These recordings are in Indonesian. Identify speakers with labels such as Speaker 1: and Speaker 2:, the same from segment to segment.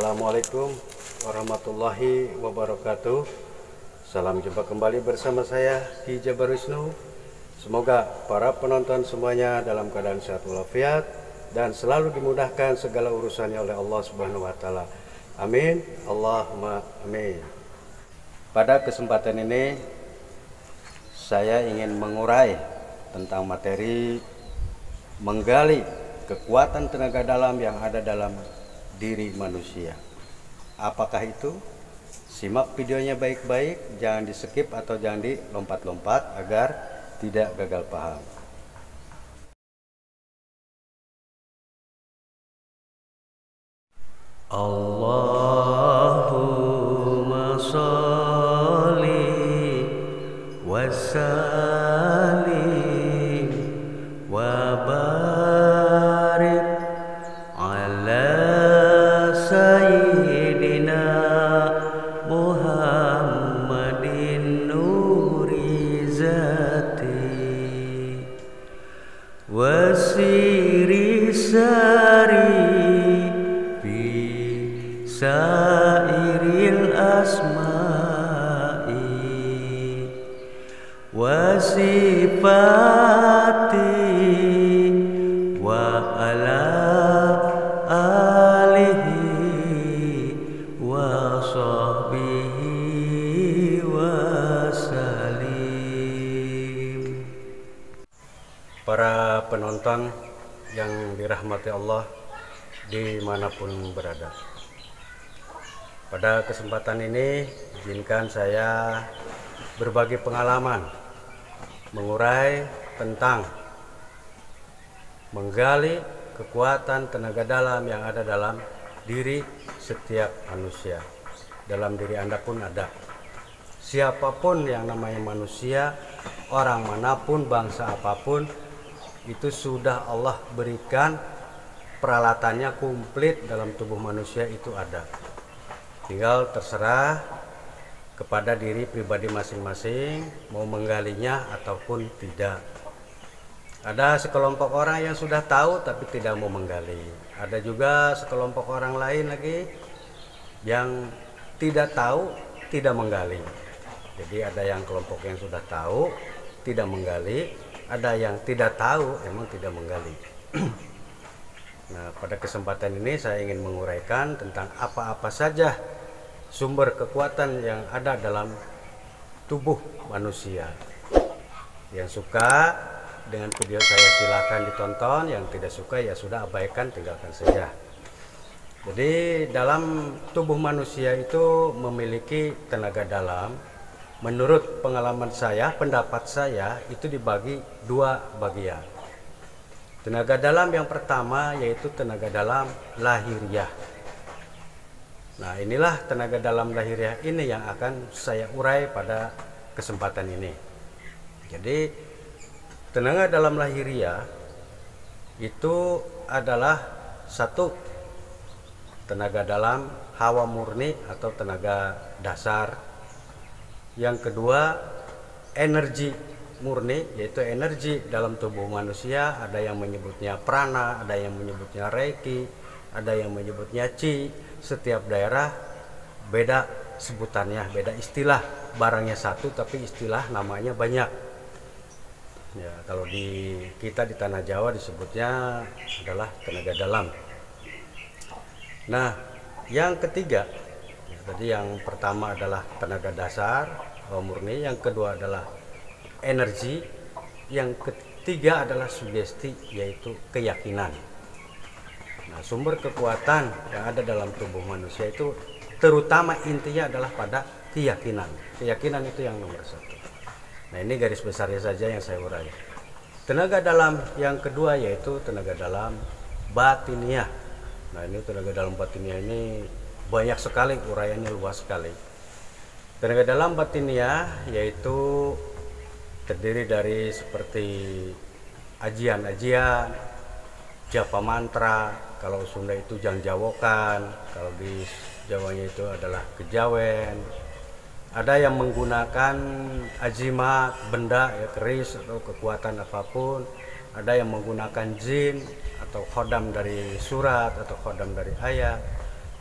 Speaker 1: Assalamualaikum warahmatullahi wabarakatuh. Salam jumpa kembali bersama saya Ki Jabar Wisnu. Semoga para penonton semuanya dalam keadaan sehat walafiat dan selalu dimudahkan segala urusannya oleh Allah Subhanahu wa taala. Amin. Allahumma amin. Pada kesempatan ini saya ingin mengurai tentang materi menggali kekuatan tenaga dalam yang ada dalam diri manusia. Apakah itu? Simak videonya baik-baik, jangan di skip atau jangan dilompat-lompat agar tidak gagal paham. Allahumma sholli wa sallim wa barik ala sayyidina Muhammadin nuri zati wa siri sari fi sairil asma'i wa sifati wa ala para penonton yang dirahmati Allah dimanapun berada. Pada kesempatan ini izinkan saya berbagi pengalaman mengurai tentang menggali kekuatan tenaga dalam yang ada dalam diri setiap manusia. Dalam diri Anda pun ada. Siapapun yang namanya manusia, orang manapun, bangsa apapun, itu sudah Allah berikan peralatannya komplit dalam tubuh manusia itu ada. Tinggal terserah kepada diri pribadi masing-masing mau menggalinya ataupun tidak. Ada sekelompok orang yang sudah tahu tapi tidak mau menggali. Ada juga sekelompok orang lain lagi yang tidak tahu, tidak menggali. Jadi ada yang kelompok yang sudah tahu, tidak menggali. Ada yang tidak tahu, emang tidak menggali. Nah, pada kesempatan ini saya ingin menguraikan tentang apa-apa saja sumber kekuatan yang ada dalam tubuh manusia. Yang suka dengan video saya silahkan ditonton, yang tidak suka ya sudah abaikan, tinggalkan saja. Jadi dalam tubuh manusia itu memiliki tenaga dalam. Menurut pengalaman saya, pendapat saya itu dibagi dua bagian. Tenaga dalam yang pertama yaitu tenaga dalam lahiriah. Nah, inilah tenaga dalam lahiriah ini yang akan saya urai pada kesempatan ini. Jadi, tenaga dalam lahiriah itu adalah satu tenaga dalam hawa murni atau tenaga dasar. Yang kedua, energi murni, yaitu energi dalam tubuh manusia. Ada yang menyebutnya prana, ada yang menyebutnya reiki, ada yang menyebutnya chi. Setiap daerah beda sebutannya, beda istilah. Barangnya satu tapi istilah namanya banyak. Ya, kalau di kita di tanah Jawa disebutnya adalah tenaga dalam. Nah, yang ketiga, tadi yang pertama adalah tenaga dasar, hawa murni, yang kedua adalah energi, yang ketiga adalah sugesti, yaitu keyakinan. Nah, sumber kekuatan yang ada dalam tubuh manusia itu terutama intinya adalah pada keyakinan. Keyakinan itu yang nomor satu. Nah, ini garis besarnya saja yang saya urai. Tenaga dalam yang kedua yaitu tenaga dalam batiniah. Nah, ini tenaga dalam batiniah ini banyak sekali, uraiannya luas sekali. Tenaga dalam batiniah yaitu terdiri dari seperti ajian-ajian, japa mantra, kalau Sunda itu jangjawokan, kalau di Jawanya itu adalah kejawen. Ada yang menggunakan ajimat, benda ya, keris atau kekuatan apapun. Ada yang menggunakan jin atau khodam dari surat atau khodam dari ayat.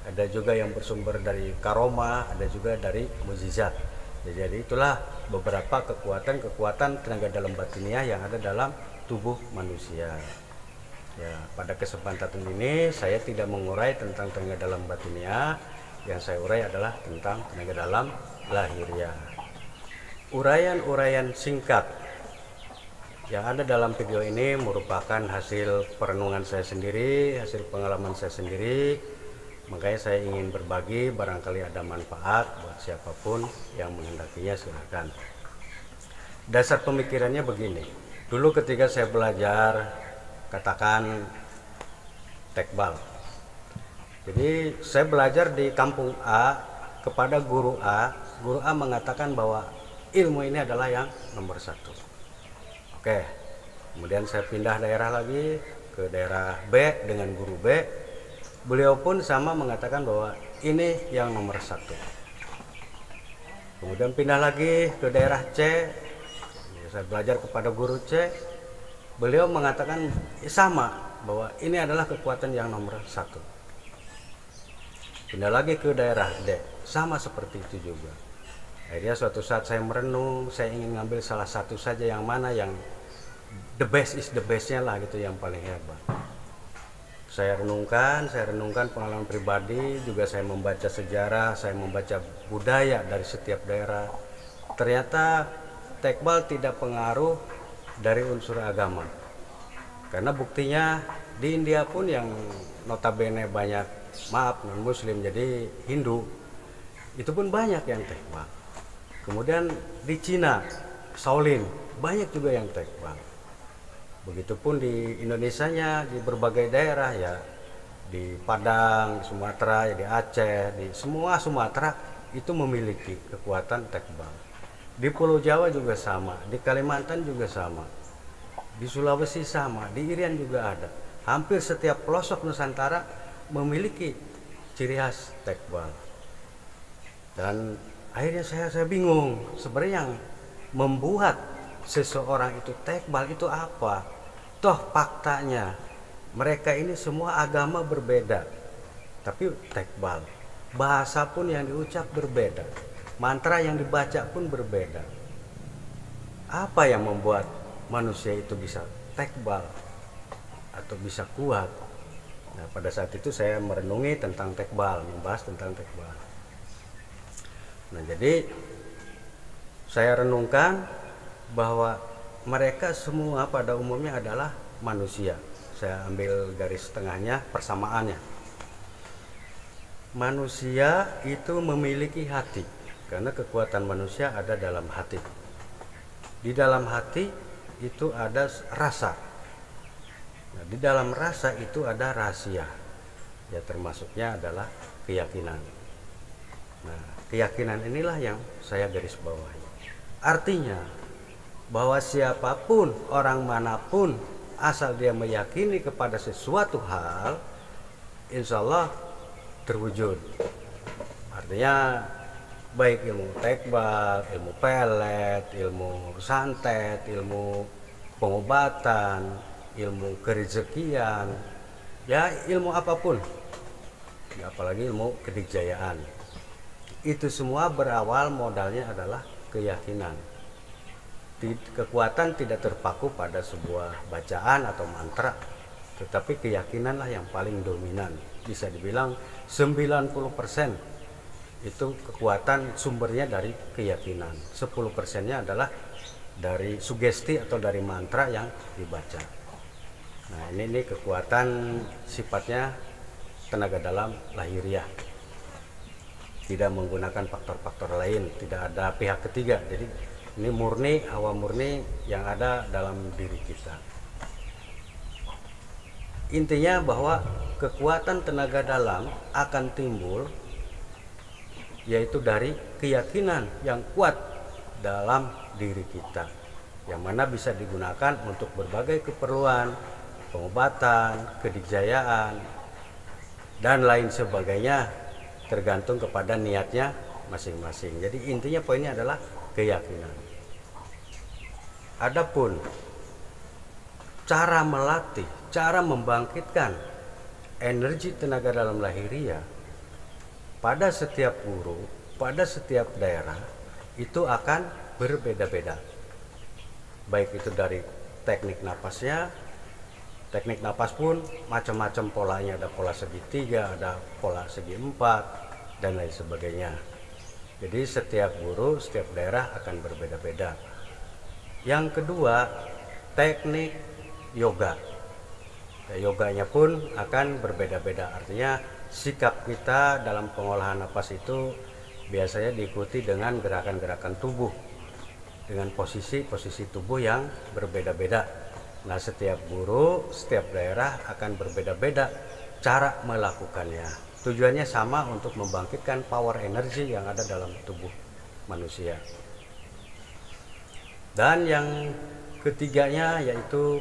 Speaker 1: ada juga yang bersumber dari karoma, ada juga dari mukjizat. Jadi itulah beberapa kekuatan tenaga dalam batiniah yang ada dalam tubuh manusia. Ya, pada kesempatan ini saya tidak mengurai tentang tenaga dalam batiniah, yang saya urai adalah tentang tenaga dalam lahiriah. Uraian-uraian singkat yang ada dalam video ini merupakan hasil perenungan saya sendiri, hasil pengalaman saya sendiri. Makanya saya ingin berbagi, barangkali ada manfaat buat siapapun yang menghendakinya, silakan. Dasar pemikirannya begini. Dulu ketika saya belajar, katakan tekbal. Jadi saya belajar di kampung A kepada guru A. Guru A mengatakan bahwa ilmu ini adalah yang nomor 1. Oke, kemudian saya pindah daerah lagi ke daerah B dengan guru B. Beliau pun sama mengatakan bahwa ini yang nomor 1. Kemudian pindah lagi ke daerah C. Saya belajar kepada guru C. Beliau mengatakan sama bahwa ini adalah kekuatan yang nomor 1. Pindah lagi ke daerah D, sama seperti itu juga. Akhirnya suatu saat saya merenung, saya ingin ngambil salah satu saja yang mana yang the best is the bestnya lah gitu, yang paling hebat. Saya renungkan pengalaman pribadi, juga saya membaca sejarah, saya membaca budaya dari setiap daerah. Ternyata tekbal tidak pengaruh dari unsur agama. Karena buktinya di India pun yang notabene banyak, maaf, non muslim jadi Hindu, itu pun banyak yang tekbal. Kemudian di Cina, Shaolin, banyak juga yang tekbal. Begitupun di Indonesianya, di berbagai daerah ya, di Padang, Sumatera, ya di Aceh, di semua Sumatera itu memiliki kekuatan tekbal. Di Pulau Jawa juga sama, di Kalimantan juga sama, di Sulawesi sama, di Irian juga ada. Hampir setiap pelosok Nusantara memiliki ciri khas tekbal. Dan akhirnya saya bingung, sebenarnya yang membuat seseorang itu tekbal itu apa? Toh faktanya mereka ini semua agama berbeda, tapi tekbal. Bahasa pun yang diucap berbeda, mantra yang dibaca pun berbeda. Apa yang membuat manusia itu bisa tekbal atau bisa kuat? Nah, pada saat itu saya merenungi tentang tekbal, membahas tentang tekbal. Nah, jadi saya renungkan bahwa mereka semua pada umumnya adalah manusia. Saya ambil garis tengahnya, persamaannya. Manusia itu memiliki hati, karena kekuatan manusia ada dalam hati. Di dalam hati itu ada rasa. Nah, di dalam rasa itu ada rahasia. Ya, termasuknya adalah keyakinan. Nah, keyakinan inilah yang saya garis bawahi. Artinya bahwa siapapun, orang manapun, asal dia meyakini kepada sesuatu hal, insya Allah terwujud. Artinya baik ilmu tekbal, ilmu pelet, ilmu santet, ilmu pengobatan, ilmu kerezekian, ya ilmu apapun, ya, apalagi ilmu kedikjayaan. Itu semua berawal modalnya adalah keyakinan. Kekuatan tidak terpaku pada sebuah bacaan atau mantra, tetapi keyakinanlah yang paling dominan. Bisa dibilang 90% itu kekuatan sumbernya dari keyakinan. 10%-nya adalah dari sugesti atau dari mantra yang dibaca. Nah, ini kekuatan sifatnya tenaga dalam lahiriah. Tidak menggunakan faktor-faktor lain, tidak ada pihak ketiga. Jadi ini murni, hawa murni yang ada dalam diri kita. Intinya bahwa kekuatan tenaga dalam akan timbul yaitu dari keyakinan yang kuat dalam diri kita, yang mana bisa digunakan untuk berbagai keperluan, pengobatan, kedikjayaan, dan lain sebagainya, tergantung kepada niatnya masing-masing. Jadi intinya poinnya adalah keyakinan. Adapun cara melatih, cara membangkitkan energi tenaga dalam lahiriah pada setiap guru, pada setiap daerah itu akan berbeda-beda. Baik itu dari teknik napasnya, teknik napas pun macam-macam polanya, ada pola segitiga, ada pola segi empat, dan lain sebagainya. Jadi setiap guru, setiap daerah akan berbeda-beda. Yang kedua, teknik yoga. Yoganya pun akan berbeda-beda, artinya sikap kita dalam pengolahan napas itu biasanya diikuti dengan gerakan-gerakan tubuh, dengan posisi-posisi tubuh yang berbeda-beda. Nah, setiap guru, setiap daerah akan berbeda-beda cara melakukannya. Tujuannya sama, untuk membangkitkan power energi yang ada dalam tubuh manusia. Dan yang ketiganya yaitu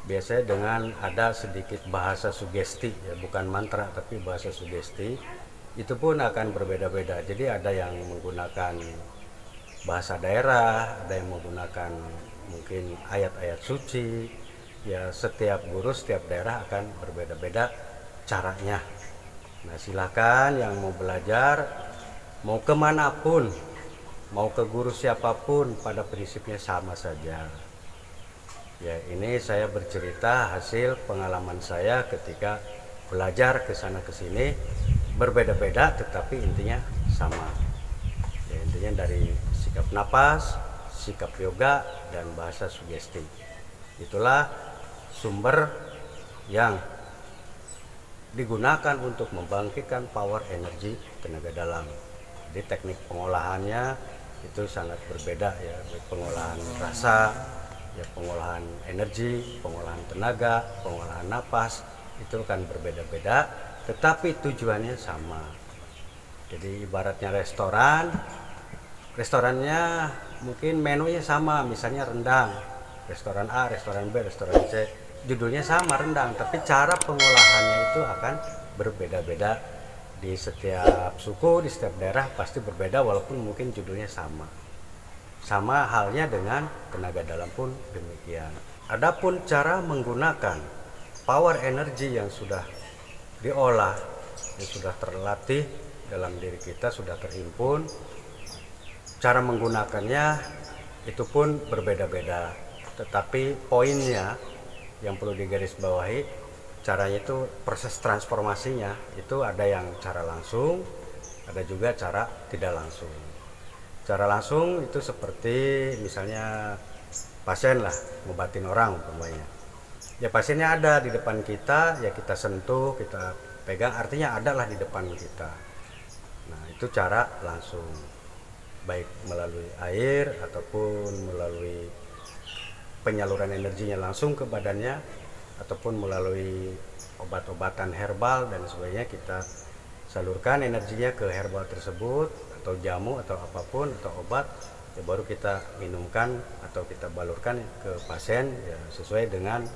Speaker 1: biasanya dengan ada sedikit bahasa sugesti, ya bukan mantra tapi bahasa sugesti. Itu pun akan berbeda-beda. Jadi ada yang menggunakan bahasa daerah, ada yang menggunakan mungkin ayat-ayat suci. Ya, setiap guru, setiap daerah akan berbeda-beda caranya. Nah, silakan yang mau belajar, mau kemanapun, mau ke guru siapapun, pada prinsipnya sama saja. Ya, ini saya bercerita hasil pengalaman saya ketika belajar ke sana ke sini, berbeda-beda tetapi intinya sama. Ya, intinya dari sikap napas, sikap yoga, dan bahasa sugesti. Itulah sumber yang digunakan untuk membangkitkan power energi tenaga dalam. Jadi teknik pengolahannya itu sangat berbeda ya, pengolahan rasa, ya pengolahan energi, pengolahan tenaga, pengolahan napas itu kan berbeda-beda, tetapi tujuannya sama. Jadi ibaratnya restorannya mungkin menunya sama, misalnya rendang, restoran A, restoran B, restoran C, judulnya sama rendang, tapi cara pengolahannya itu akan berbeda-beda. Di setiap suku, di setiap daerah pasti berbeda walaupun mungkin judulnya sama. Sama halnya dengan tenaga dalam pun demikian. Adapun cara menggunakan power energi yang sudah diolah, yang sudah terlatih dalam diri kita, sudah terhimpun, cara menggunakannya itu pun berbeda-beda. Tetapi poinnya yang perlu digarisbawahi, caranya itu proses transformasinya itu ada yang cara langsung, ada juga cara tidak langsung. Cara langsung itu seperti misalnya pasien lah, ngobatin orang umpamanya. Ya pasiennya ada di depan kita, ya kita sentuh, kita pegang, artinya ada lah di depan kita. Nah, itu cara langsung, baik melalui air ataupun melalui penyaluran energinya langsung ke badannya, ataupun melalui obat-obatan herbal dan sebagainya, kita salurkan energinya ke herbal tersebut, atau jamu atau apapun, atau obat, ya baru kita minumkan atau kita balurkan ke pasien ya sesuai dengan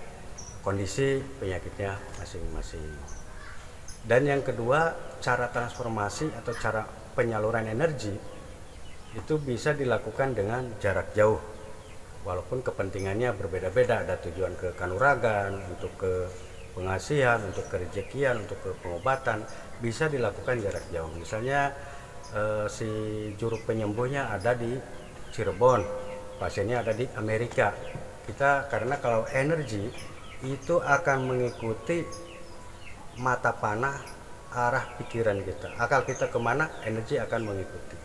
Speaker 1: kondisi penyakitnya masing-masing. Dan yang kedua, cara transformasi atau cara penyaluran energi itu bisa dilakukan dengan jarak jauh, walaupun kepentingannya berbeda-beda. Ada tujuan ke kanuragan, untuk ke pengasihan, untuk ke rezekian, untuk ke pengobatan, bisa dilakukan jarak jauh. Misalnya si juru penyembuhnya ada di Cirebon, pasiennya ada di Amerika. Kita karena kalau energi itu akan mengikuti mata panah arah pikiran kita, akal kita kemana, energi akan mengikuti.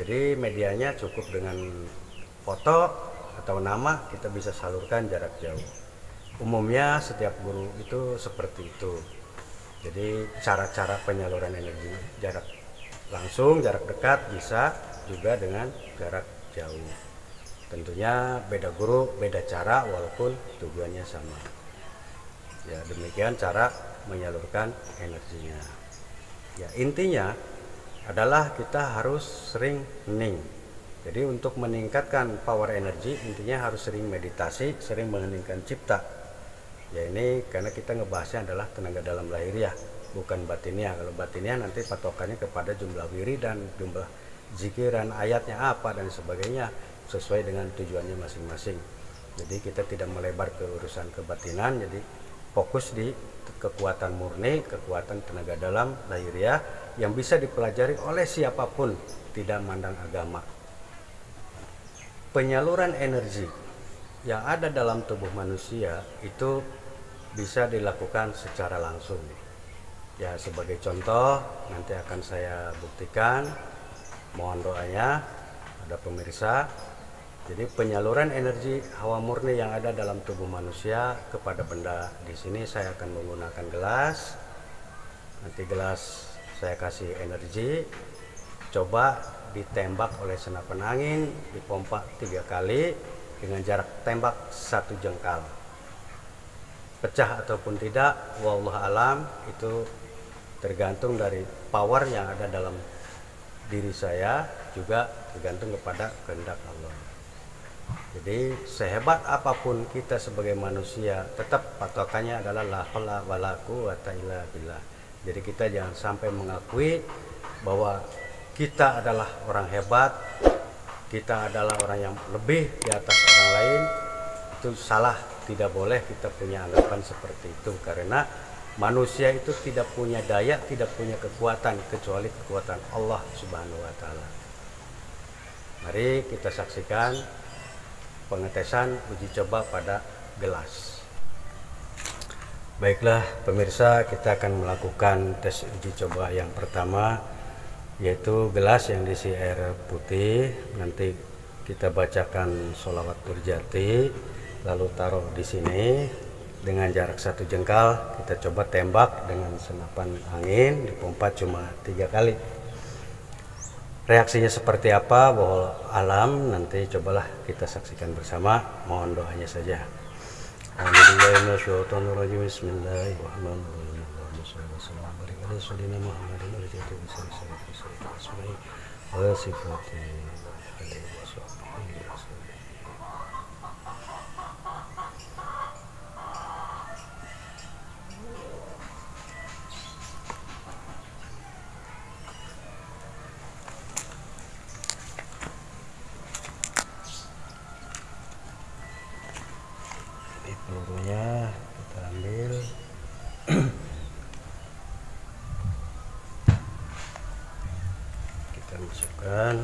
Speaker 1: Jadi medianya cukup dengan foto atau nama, kita bisa salurkan jarak jauh. Umumnya setiap guru itu seperti itu. Jadi cara-cara penyaluran energi jarak langsung, jarak dekat, bisa juga dengan jarak jauh. Tentunya beda guru, beda cara, walaupun tujuannya sama. Ya, demikian cara menyalurkan energinya. Ya, intinya adalah kita harus sering hening. Jadi untuk meningkatkan power energi, intinya harus sering meditasi, sering mengeningkan cipta. Ya, ini karena kita ngebahasnya adalah tenaga dalam lahiriah, bukan batinnya. Kalau batinnya nanti patokannya kepada jumlah wiridan, jumlah zikiran, ayatnya apa dan sebagainya, sesuai dengan tujuannya masing-masing. Jadi kita tidak melebar ke urusan kebatinan, jadi fokus di kekuatan murni, kekuatan tenaga dalam lahiriah yang bisa dipelajari oleh siapapun, tidak mandang agama. Penyaluran energi yang ada dalam tubuh manusia itu bisa dilakukan secara langsung. Ya, sebagai contoh nanti akan saya buktikan. Mohon doanya ada pemirsa. Jadi penyaluran energi hawa murni yang ada dalam tubuh manusia kepada benda, di sini saya akan menggunakan gelas. Nanti gelas saya kasih energi, coba ditembak oleh senapan angin, dipompa 3 kali dengan jarak tembak 1 jengkal. Pecah ataupun tidak, wallahu alam, itu tergantung dari power yang ada dalam diri saya, juga tergantung kepada kehendak Allah. Jadi sehebat apapun kita sebagai manusia, tetap patokannya adalah la haula wala quwata illa billah. Jadi kita jangan sampai mengakui bahwa kita adalah orang hebat, kita adalah orang yang lebih di atas orang lain. Itu salah, tidak boleh kita punya anggapan seperti itu, karena manusia itu tidak punya daya, tidak punya kekuatan kecuali kekuatan Allah Subhanahu wa taala. Mari kita saksikan pengetesan uji coba pada gelas. Baiklah pemirsa, kita akan melakukan tes uji coba yang pertama, yaitu gelas yang diisi air putih. Nanti kita bacakan sholawat Nurjati, lalu taruh di sini dengan jarak 1 jengkal. Kita coba tembak dengan senapan angin, dipompa cuma 3 kali. Reaksinya seperti apa, wallahu alam, nanti cobalah kita saksikan bersama. Mohon doanya saja. Bismillahirrahmanirrahim. Pelurunya kita ambil. Kita masukkan.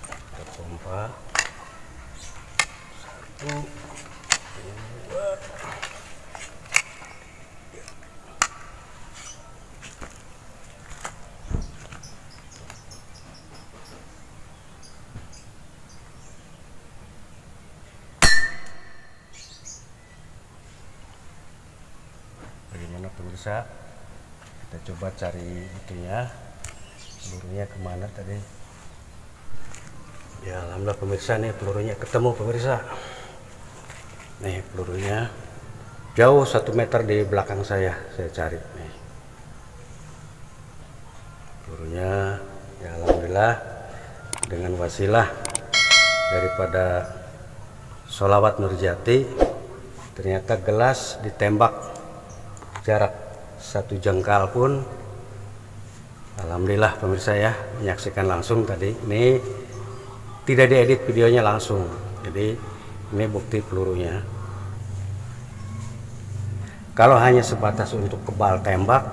Speaker 1: Kita pompa. 1, 2. Bagaimana pemirsa? Kita coba cari itunya, pelurunya kemana tadi? Ya alhamdulillah pemirsa, nih pelurunya ketemu pemirsa. Nih pelurunya jauh 1 meter di belakang saya cari nih pelurunya. Ya alhamdulillah, dengan wasilah daripada sholawat Nurjati, ternyata gelas ditembak jarak 1 jengkal pun. Alhamdulillah pemirsa ya, menyaksikan langsung tadi. Ini tidak diedit videonya langsung, jadi ini bukti pelurunya. Kalau hanya sebatas untuk kebal tembak,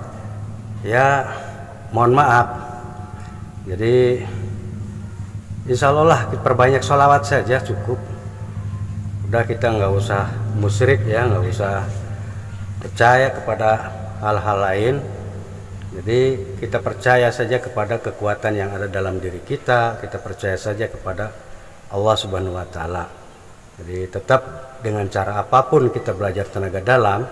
Speaker 1: ya mohon maaf. Jadi insya Allah lah diperbanyak sholawat saja cukup. Udah, kita nggak usah musyrik ya, nggak usah percaya kepada hal-hal lain. Jadi kita percaya saja kepada kekuatan yang ada dalam diri kita, kita percaya saja kepada Allah Subhanahu wa taala. Jadi tetap dengan cara apapun kita belajar tenaga dalam,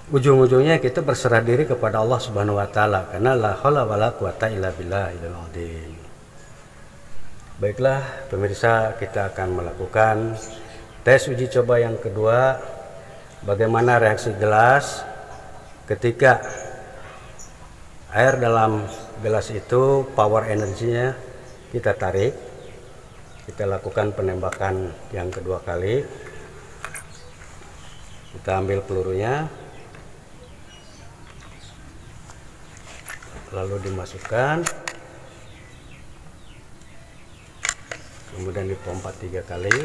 Speaker 1: ujung-ujungnya kita berserah diri kepada Allah Subhanahu wa taala, karena la haula wala quwata illa billahil azim. Baiklah pemirsa, kita akan melakukan tes uji coba yang kedua. Bagaimana reaksi gelas ketika air dalam gelas itu power energinya kita tarik. Kita lakukan penembakan yang kedua kali. Kita ambil pelurunya, lalu dimasukkan, kemudian dipompa 3 kali.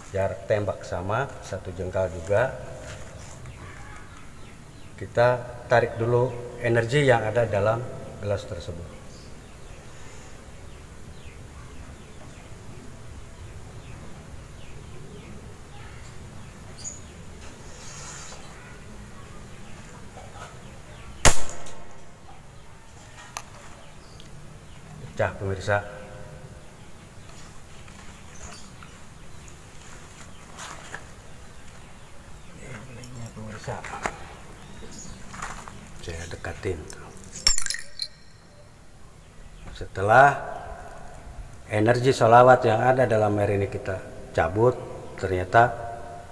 Speaker 1: jarak tembak sama, 1 jengkal juga. Kita tarik dulu energi yang ada dalam gelas tersebut. Pecah pemirsa. Ini pemirsa. Saya dekatin. Setelah energi sholawat yang ada dalam air ini kita cabut, ternyata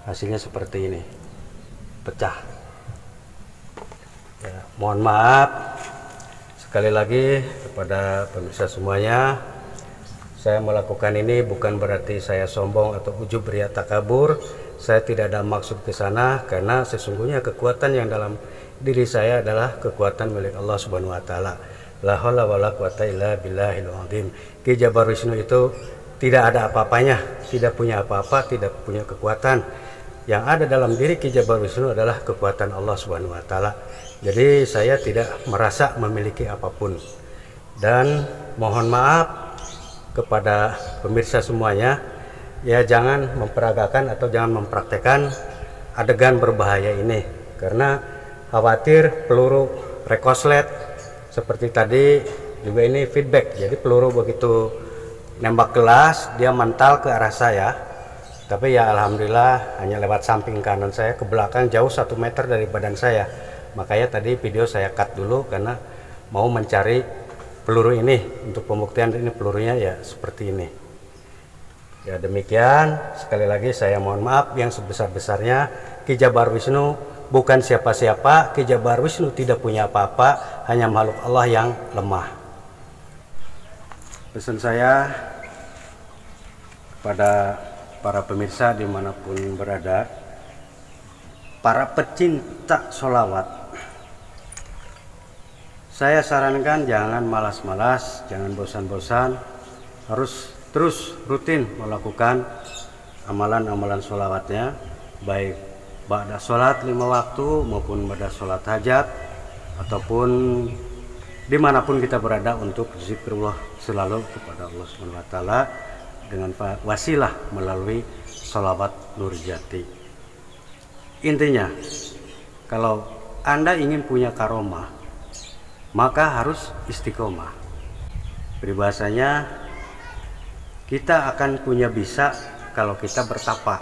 Speaker 1: hasilnya seperti ini, pecah. Ya, mohon maaf sekali lagi kepada pemirsa semuanya. Saya melakukan ini bukan berarti saya sombong atau ujub ria takabur. Saya tidak ada maksud ke sana, karena sesungguhnya kekuatan yang dalam diri saya adalah kekuatan milik Allah Subhanahu wa taala. La haula wala quwata illa billahil azim. Ki Jabar Wisnu itu tidak ada apa-apanya, tidak punya apa-apa, tidak punya kekuatan. Yang ada dalam diri Ki Jabar Wisnu adalah kekuatan Allah Subhanahu wa taala. Jadi saya tidak merasa memiliki apapun. Dan mohon maaf kepada pemirsa semuanya, ya jangan memperagakan atau jangan mempraktekkan adegan berbahaya ini, karena khawatir peluru rekoslet seperti tadi juga ini feedback. Jadi peluru begitu nembak gelas dia mental ke arah saya, tapi ya alhamdulillah hanya lewat samping kanan saya, ke belakang jauh 1 meter dari badan saya. Makanya tadi video saya cut dulu karena mau mencari peluru ini untuk pembuktian. Ini pelurunya ya seperti ini. Ya demikian, sekali lagi saya mohon maaf yang sebesar-besarnya. Ki Jabar Wisnu bukan siapa-siapa. Ki Jabar Wisnu tidak punya apa-apa, hanya makhluk Allah yang lemah. Pesan saya kepada para pemirsa dimanapun berada, para pecinta sholawat, saya sarankan jangan malas-malas, jangan bosan-bosan, harus terus rutin melakukan amalan-amalan sholawatnya, baik ba'da sholat 5 waktu maupun ba'da sholat hajat, ataupun dimanapun kita berada, untuk zikrullah selalu kepada Allah Subhanahu wa taala dengan wasilah melalui sholawat Nurjati. Intinya, kalau Anda ingin punya karomah, maka harus istiqomah. Peribahasanya, kita akan punya bisa kalau kita bertapa.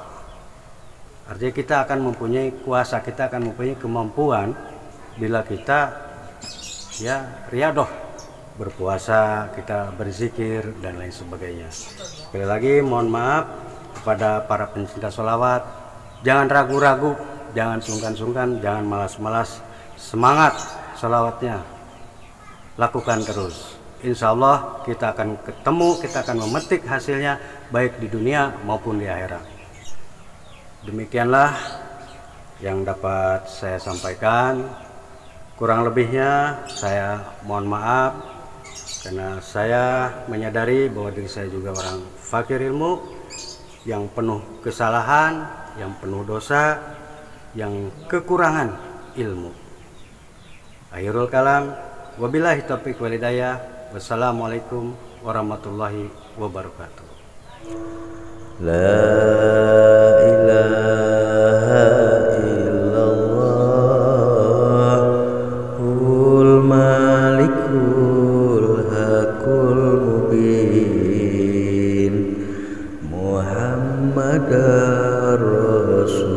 Speaker 1: Artinya kita akan mempunyai kuasa, kita akan mempunyai kemampuan bila kita ya riadoh, berpuasa, kita berzikir dan lain sebagainya. Sekali lagi mohon maaf kepada para pencinta sholawat, jangan ragu-ragu, jangan sungkan-sungkan, jangan malas-malas, semangat sholawatnya, lakukan terus. Insya Allah kita akan ketemu, kita akan memetik hasilnya baik di dunia maupun di akhirat. Demikianlah yang dapat saya sampaikan. Kurang lebihnya saya mohon maaf, karena saya menyadari bahwa diri saya juga orang fakir ilmu, yang penuh kesalahan, yang penuh dosa, yang kekurangan ilmu. Akhirul kalam, wabillahi taufiq wal hidayah. Wassalamualaikum warahmatullahi wabarakatuh.
Speaker 2: La ilaha illallah hul malikul hakul mubin Muhammadar Rasulullah